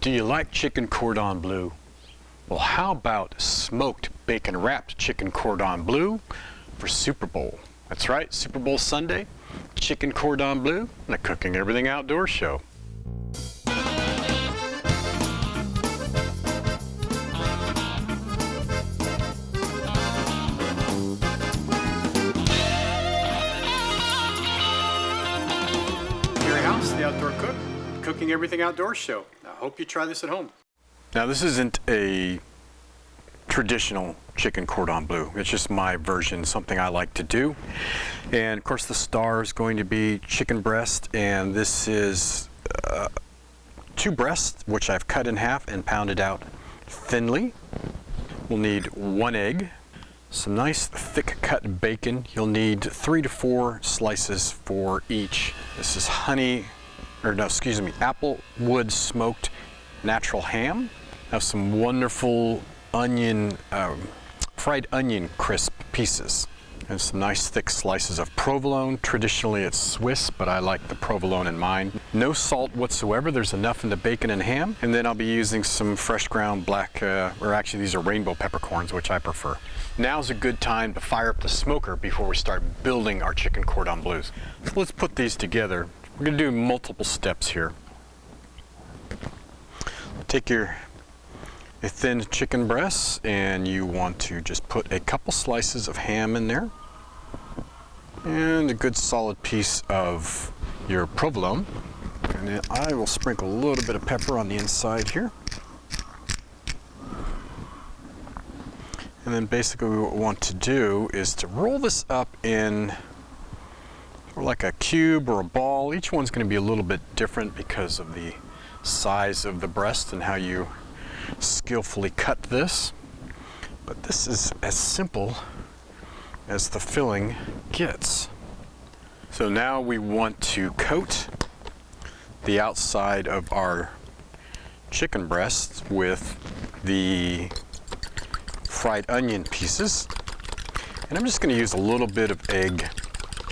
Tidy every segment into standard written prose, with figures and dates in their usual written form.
Do you like chicken cordon bleu? Well, how about smoked bacon wrapped chicken cordon bleu for Super Bowl? That's right, Super Bowl Sunday, chicken cordon bleu and a Cooking Everything Outdoors show. The Outdoor Cook, Cooking Everything Outdoors show. I hope you try this at home. Now, this isn't a traditional chicken cordon bleu. It's just my version, something I like to do. And of course the star is going to be chicken breast, and this is 2 breasts, which I've cut in half and pounded out thinly. We'll need 1 egg, some nice thick cut bacon. You'll need 3 to 4 slices for each. This is applewood smoked natural ham. Have some wonderful onion, fried onion crisp pieces. And some nice thick slices of provolone. Traditionally it's Swiss, but I like the provolone in mine. No salt whatsoever. There's enough in the bacon and ham. And then I'll be using some fresh ground black, or actually these are rainbow peppercorns, which I prefer. Now's a good time to fire up the smoker before we start building our chicken cordon bleus. So let's put these together. We're going to do multiple steps here. Take your thin chicken breasts, and you want to just put a couple slices of ham in there and a good solid piece of your provolone. And then I will sprinkle a little bit of pepper on the inside here. And then basically what we want to do is to roll this up in like a cube or a ball. Each one's going to be a little bit different because of the size of the breast and how you skillfully cut this. But this is as simple as the filling gets. So now we want to coat the outside of our chicken breasts with the fried onion pieces. And I'm just going to use a little bit of egg,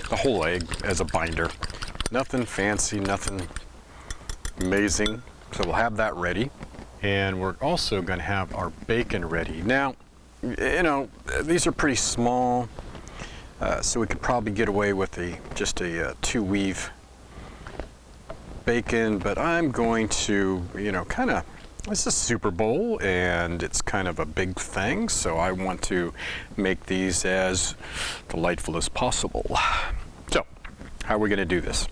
the whole egg, as a binder. Nothing fancy, nothing amazing. So we'll have that ready. And we're also going to have our bacon ready. Now, you know, these are pretty small, so we could probably get away with just a 2-weave bacon, but I'm going to, this is Super Bowl and it's kind of a big thing, so I want to make these as delightful as possible. So, how are we going to do this?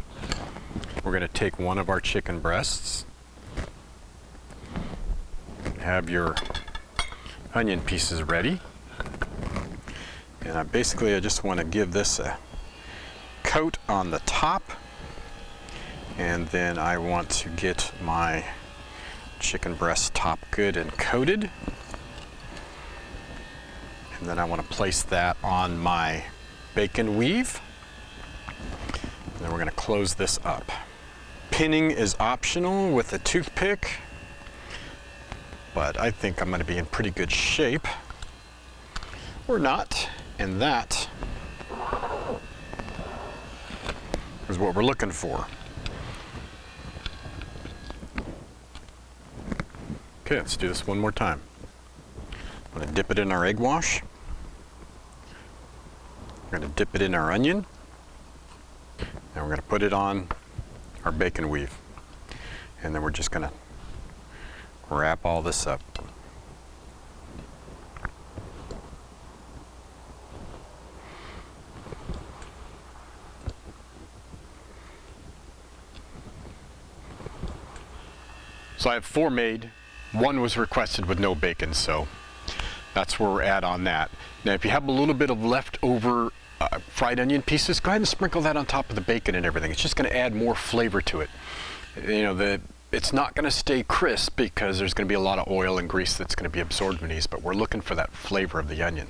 We're going to take one of our chicken breasts, have your onion pieces ready, and I just want to give this a coat on the top, and then I want to get my chicken breast top good and coated, and then I want to place that on my bacon weave, and then we're going to close this up. Pinning is optional with a toothpick, but I think I'm going to be in pretty good shape, or not, and that is what we're looking for. Okay, let's do this one more time. I'm going to dip it in our egg wash. We're going to dip it in our onion, and we're going to put it on our bacon weave, and then we're just going to wrap all this up. So I have 4 made. 1 was requested with no bacon, so that's where we're at on that. Now, if you have a little bit of leftover fried onion pieces, go ahead and sprinkle that on top of the bacon and everything. It's just going to add more flavor to it. It's not going to stay crisp because there's going to be a lot of oil and grease that's going to be absorbed in these, but we're looking for that flavor of the onion.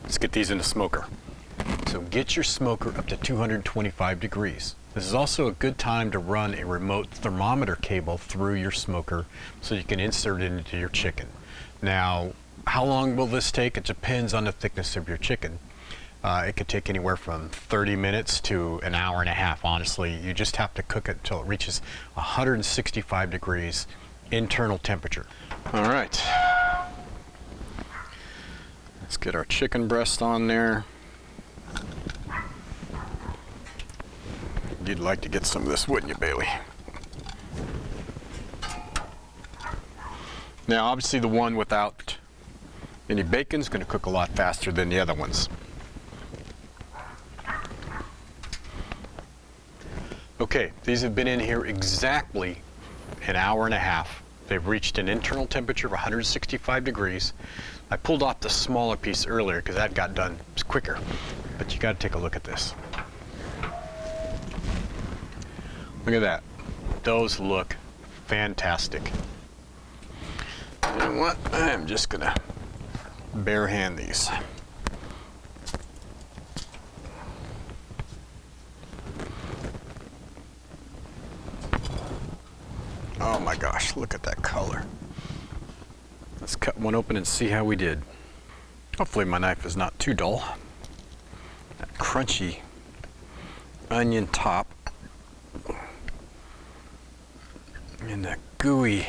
Let's get these in the smoker. So get your smoker up to 225 degrees. This is also a good time to run a remote thermometer cable through your smoker so you can insert it into your chicken. Now, how long will this take? It depends on the thickness of your chicken. It could take anywhere from 30 minutes to an hour and a half, honestly. You just have to cook it until it reaches 165 degrees internal temperature. All right. Let's get our chicken breast on there. You'd like to get some of this, wouldn't you, Bailey? Now, obviously the one without any bacon is going to cook a lot faster than the other ones. Okay, these have been in here exactly an hour and a half. They've reached an internal temperature of 165 degrees. I pulled off the smaller piece earlier because that got done quicker. But you got to take a look at this. Look at that. Those look fantastic. You know what? I'm just gonna bare hand these. Oh my gosh, look at that color. Let's cut one open and see how we did. Hopefully my knife is not too dull. That crunchy onion top and that gooey,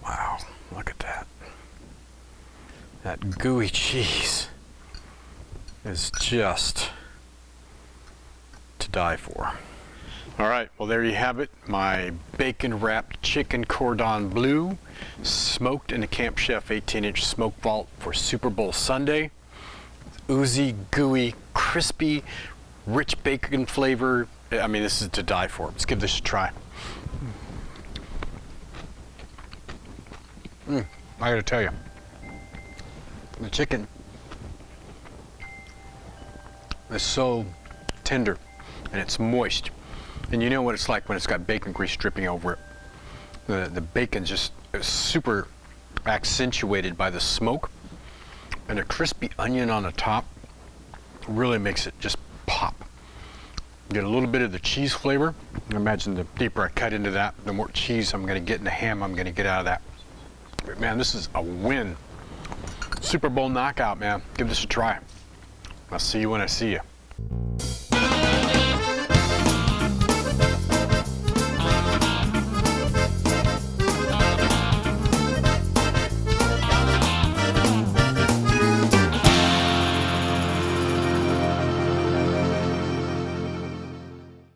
wow, look at that. That gooey cheese is just to die for. All right, well there you have it. My bacon wrapped chicken cordon bleu, smoked in a Camp Chef 18-inch smoke vault for Super Bowl Sunday. Oozy, gooey, crispy, rich bacon flavor. I mean, this is to die for. Let's give this a try. I gotta tell you, the chicken is so tender and it's moist. And you know what it's like when it's got bacon grease dripping over it. The bacon just is super accentuated by the smoke, and a crispy onion on the top really makes it just pop. Get a little bit of the cheese flavor. I imagine the deeper I cut into that, the more cheese I'm going to get in the ham I'm going to get out of that. But man, this is a win. Super Bowl knockout, man. Give this a try. I'll see you when I see you.